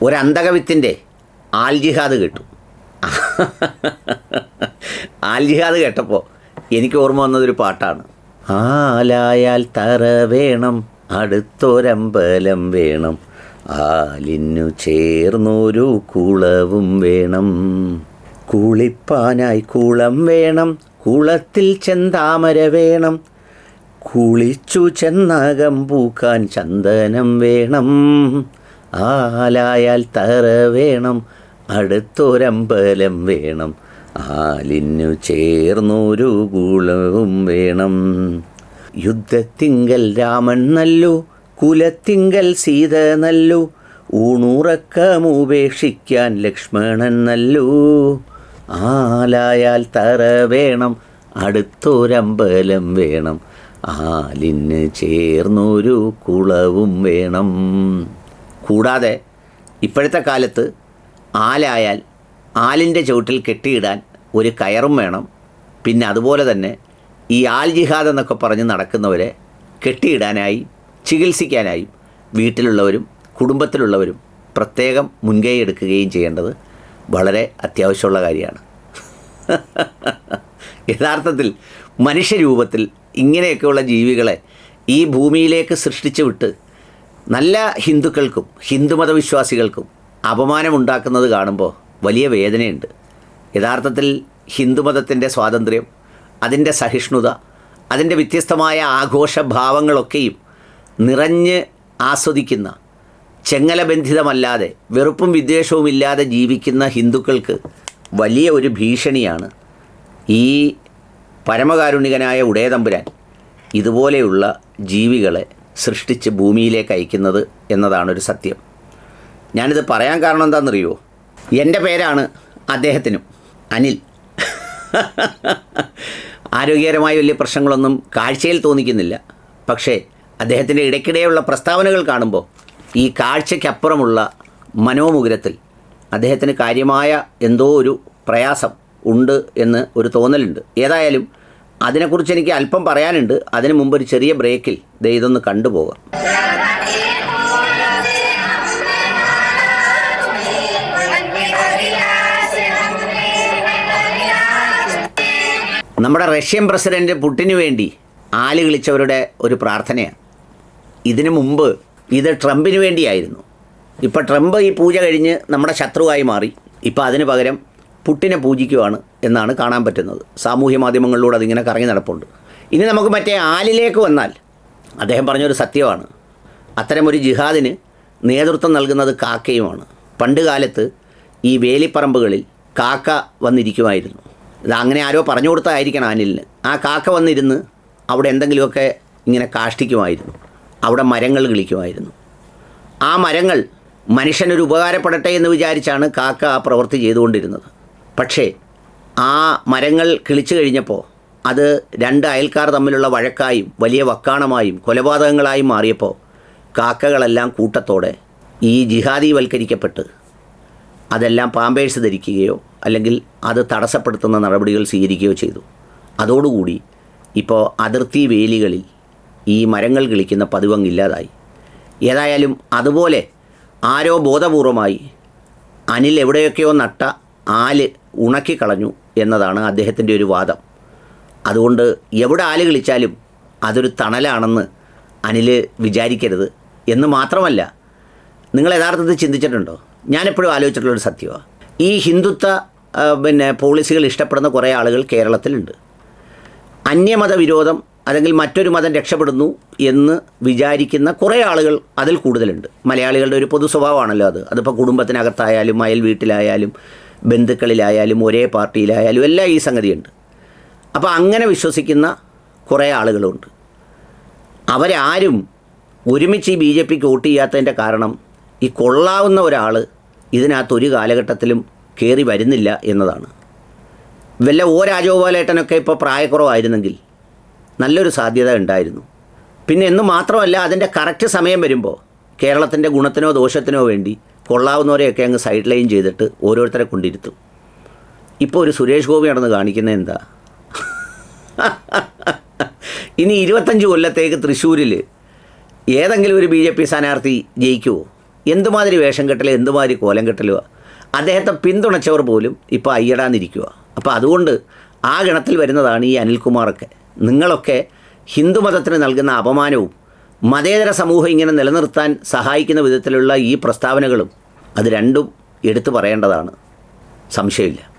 ഒരന്തകവിത്തിൻ്റെ all ജിഹാദ് കേട്ടു. All ജിഹാദ് കേട്ടപ്പോൾ എനിക്ക് ഓർമ്മ വന്നതൊരു പാട്ടാണ്. ആലായാൽ തറ വേണം, അടുത്തൊരമ്പലം വേണം, ആലിനു ചേർന്നൊരു കുളവും വേണം, കുളിപ്പാനായി കുളം വേണം, കുളത്തിൽ ചെന്താമര വേണം, കുളിച്ചു ചെന്നകം പൂക്കാൻ ചന്ദനം വേണം, ആലായാൽ തറ വേണം, അടുത്തൊരമ്പലം വേണം, ആലിനു ചേർന്നൊരു കുളവും വേണം. യുദ്ധത്തിങ്കൽ രാമൻ നല്ലു, കുലത്തിങ്കൽ സീത നല്ലു, ഊണുറക്കമുപേക്ഷിക്കാൻ ലക്ഷ്മണൻ നല്ലു, ആലായാൽ തറ വേണം, അടുത്തൊരമ്പലം വേണം, ആലിന് ചേർന്നൊരു കുളവും വേണം. കൂടാതെ ഇപ്പോഴത്തെ കാലത്ത് ആലായാൽ ആലിൻ്റെ ചുവട്ടിൽ കെട്ടിയിടാൻ ഒരു കയറും വേണം. പിന്നെ അതുപോലെ തന്നെ ഈ ആൽ ജിഹാദ് എന്നൊക്കെ പറഞ്ഞ് നടക്കുന്നവരെ കെട്ടിയിടാനായി ചികിത്സിക്കാനായി വീട്ടിലുള്ളവരും കുടുംബത്തിലുള്ളവരും പ്രത്യേകം മുൻകൈ എടുക്കുകയും ചെയ്യേണ്ടത് വളരെ അത്യാവശ്യമുള്ള കാര്യമാണ്. യഥാർത്ഥത്തിൽ മനുഷ്യരൂപത്തിൽ ഇങ്ങനെയൊക്കെയുള്ള ജീവികളെ ഈ ഭൂമിയിലേക്ക് സൃഷ്ടിച്ചു വിട്ട് നല്ല ഹിന്ദുക്കൾക്കും ഹിന്ദുമതവിശ്വാസികൾക്കും അപമാനമുണ്ടാക്കുന്നത് കാണുമ്പോൾ വലിയ വേദനയുണ്ട്. യഥാർത്ഥത്തിൽ ഹിന്ദുമതത്തിൻ്റെ സ്വാതന്ത്ര്യം, അതിൻ്റെ സഹിഷ്ണുത, അതിൻ്റെ വ്യത്യസ്തമായ ആഘോഷഭാവങ്ങളൊക്കെയും നിറഞ്ഞ് ആസ്വദിക്കുന്ന, ചെങ്ങലബന്ധിതമല്ലാതെ വെറുപ്പും വിദ്വേഷവും ഇല്ലാതെ ജീവിക്കുന്ന ഹിന്ദുക്കൾക്ക് വലിയ ഒരു ഭീഷണിയാണ് ഈ പരമകാരുണികനായ ഉടയതമ്പുരാൻ ഇതുപോലെയുള്ള ജീവികളെ സൃഷ്ടിച്ച് ഭൂമിയിലേക്ക് അയക്കുന്നത് എന്നതാണൊരു സത്യം. ഞാനിത് പറയാൻ കാരണം എന്താണെന്നറിയുമോ? എൻ്റെ പേരാണ് അദ്ദേഹത്തിനും, അനിൽ. ആരോഗ്യകരമായ വലിയ പ്രശ്നങ്ങളൊന്നും കാഴ്ചയിൽ തോന്നിക്കുന്നില്ല. പക്ഷേ അദ്ദേഹത്തിൻ്റെ ഇടയ്ക്കിടെയുള്ള പ്രസ്താവനകൾ കാണുമ്പോൾ ഈ കാഴ്ചയ്ക്കപ്പുറമുള്ള മനോമുകുരത്തിൽ അദ്ദേഹത്തിന് കാര്യമായ എന്തോ ഒരു പ്രയാസം ഉണ്ട് എന്ന് ഒരു തോന്നലുണ്ട്. ഏതായാലും അതിനെക്കുറിച്ച് എനിക്ക് അല്പം പറയാനുണ്ട്. അതിനു മുമ്പ് ഒരു ചെറിയ ബ്രേക്കിൽ ഇതൊന്ന് കണ്ടുപോകാം. നമ്മുടെ റഷ്യൻ പ്രസിഡന്റ് പുടിന് വേണ്ടി ആല് കളിച്ചവരുടെ ഒരു പ്രാർത്ഥനയാണ്. ഇതിനു മുമ്പ് ഇത് ട്രംപിന് വേണ്ടിയായിരുന്നു. ഇപ്പോൾ ട്രംപ് ഈ പൂജ കഴിഞ്ഞ് നമ്മുടെ ശത്രുവായി മാറി. ഇപ്പോൾ അതിന് പകരം പുട്ടിനെ പൂജിക്കുവാണ് എന്നാണ് കാണാൻ പറ്റുന്നത്. സാമൂഹ്യ മാധ്യമങ്ങളിലൂടെ അതിങ്ങനെ കറങ്ങി നടപ്പുണ്ട്. ഇനി നമുക്ക് മറ്റേ ആലിലേക്ക് വന്നാൽ അദ്ദേഹം പറഞ്ഞൊരു സത്യമാണ്. അത്തരമൊരു ജിഹാദിന് നേതൃത്വം നൽകുന്നത് കാക്കയുമാണ്. പണ്ട് കാലത്ത് ഈ വേലിപ്പറമ്പുകളിൽ കാക്ക വന്നിരിക്കുമായിരുന്നു. ഇത് അങ്ങനെ ആരോ പറഞ്ഞു കൊടുത്തതായിരിക്കണം അനിലിന്. ആ കാക്ക വന്നിരുന്ന് അവിടെ എന്തെങ്കിലുമൊക്കെ ഇങ്ങനെ കാഷ്ടിക്കുമായിരുന്നു. അവിടെ മരങ്ങൾ കിളിക്കുമായിരുന്നു. ആ മരങ്ങൾ മനുഷ്യനൊരു ഉപകാരപ്പെടട്ടെ എന്ന് വിചാരിച്ചാണ് കാക്ക ആ പ്രവൃത്തി ചെയ്തുകൊണ്ടിരുന്നത്. പക്ഷേ ആ മരങ്ങൾ കിളിച്ചു കഴിഞ്ഞപ്പോൾ അത് രണ്ട് അയൽക്കാർ തമ്മിലുള്ള വഴക്കായും വലിയ വക്കാണമായും കൊലപാതകങ്ങളായും മാറിയപ്പോൾ കാക്കകളെല്ലാം കൂട്ടത്തോടെ ഈ ജിഹാദീവൽക്കരിക്കപ്പെട്ട് അതെല്ലാം പാമ്പേഴ്സ് ധരിക്കുകയോ അല്ലെങ്കിൽ അത് തടസ്സപ്പെടുത്തുന്ന നടപടികൾ സ്വീകരിക്കുകയോ ചെയ്തു. അതോടുകൂടി ഇപ്പോൾ അതിർത്തി വേലികളിൽ ഈ മരങ്ങൾ കിളിക്കുന്ന പതിവങ്ങില്ലാതായി. ഏതായാലും അതുപോലെ ആരോ ബോധപൂർവമായി അനിൽ എവിടെയൊക്കെയോ നട്ട ആല് ഉണക്കിക്കളഞ്ഞു എന്നതാണ് അദ്ദേഹത്തിൻ്റെ ഒരു വാദം. അതുകൊണ്ട് എവിടെ ആല് കളിച്ചാലും അതൊരു തണലാണെന്ന് അനിൽ വിചാരിക്കരുത് എന്ന് മാത്രമല്ല, നിങ്ങൾ യഥാർത്ഥത്തിൽ ചിന്തിച്ചിട്ടുണ്ടോ? ഞാനെപ്പോഴും ആലോചിച്ചിട്ടുള്ളൊരു സത്യമാണ്. ഈ ഹിന്ദുത്വ പോളിസികൾ ഇഷ്ടപ്പെടുന്ന കുറേ ആളുകൾ കേരളത്തിലുണ്ട്. അന്യമത വിരോധം അല്ലെങ്കിൽ മറ്റൊരു മതം രക്ഷപ്പെടുന്നു എന്ന് വിചാരിക്കുന്ന കുറേ ആളുകൾ അതിൽ കൂടുതലുണ്ട്. മലയാളികളുടെ ഒരു പൊതു സ്വഭാവമാണല്ലോ അത്. അതിപ്പോൾ കുടുംബത്തിനകത്തായാലും അയൽ വീട്ടിലായാലും ബന്ധുക്കളിലായാലും ഒരേ പാർട്ടിയിലായാലും എല്ലാം ഈ സംഗതിയുണ്ട്. അപ്പോൾ അങ്ങനെ വിശ്വസിക്കുന്ന കുറേ ആളുകളുണ്ട്. അവരാരും ഒരുമിച്ച് ഈ BJPക്ക് വോട്ട് ചെയ്യാത്തതിൻ്റെ കാരണം ഈ കൊള്ളാവുന്ന ഒരാൾ ഇതിനകത്ത് ഒരു കാലഘട്ടത്തിലും കയറി വരുന്നില്ല എന്നതാണ്. വല്ല രാജഗോപാലേട്ടനൊക്കെ ഇപ്പോൾ പ്രായക്കുറവായിരുന്നെങ്കിൽ നല്ലൊരു സാധ്യത ഉണ്ടായിരുന്നു. പിന്നെ എന്ന് മാത്രമല്ല, അതിൻ്റെ കറക്റ്റ് സമയം വരുമ്പോൾ കേരളത്തിൻ്റെ ഗുണത്തിനോ ദോഷത്തിനോ വേണ്ടി കൊള്ളാവുന്നവരെയൊക്കെ അങ്ങ് സൈഡ് ലൈൻ ചെയ്തിട്ട് ഓരോരുത്തരെ കൊണ്ടിരുത്തും. ഇപ്പോൾ ഒരു സുരേഷ് ഗോപി നടന്ന് കാണിക്കുന്നത് എന്താ? ഇനി 25 കൊല്ലത്തേക്ക് തൃശ്ശൂരിൽ ഏതെങ്കിലും ഒരു BJP സ്ഥാനാർത്ഥി ജയിക്കുമോ? എന്തുമാതിരി വേഷം കെട്ടലും എന്തുമാതിരി കോലം കെട്ടലുമാണ്. അദ്ദേഹത്തെ പിന്തുണച്ചവർ പോലും ഇപ്പോൾ അയ്യടാന്നിരിക്കുക. അപ്പോൾ അതുകൊണ്ട് ആ ഗണത്തിൽ വരുന്നതാണ് ഈ അനിൽകുമാറൊക്കെ. നിങ്ങളൊക്കെ ഹിന്ദുമതത്തിന് നൽകുന്ന അപമാനവും മതേതര സമൂഹം ഇങ്ങനെ നിലനിർത്താൻ സഹായിക്കുന്ന വിധത്തിലുള്ള ഈ പ്രസ്താവനകളും അത് രണ്ടും എടുത്തു പറയേണ്ടതാണ്, സംശയമില്ല.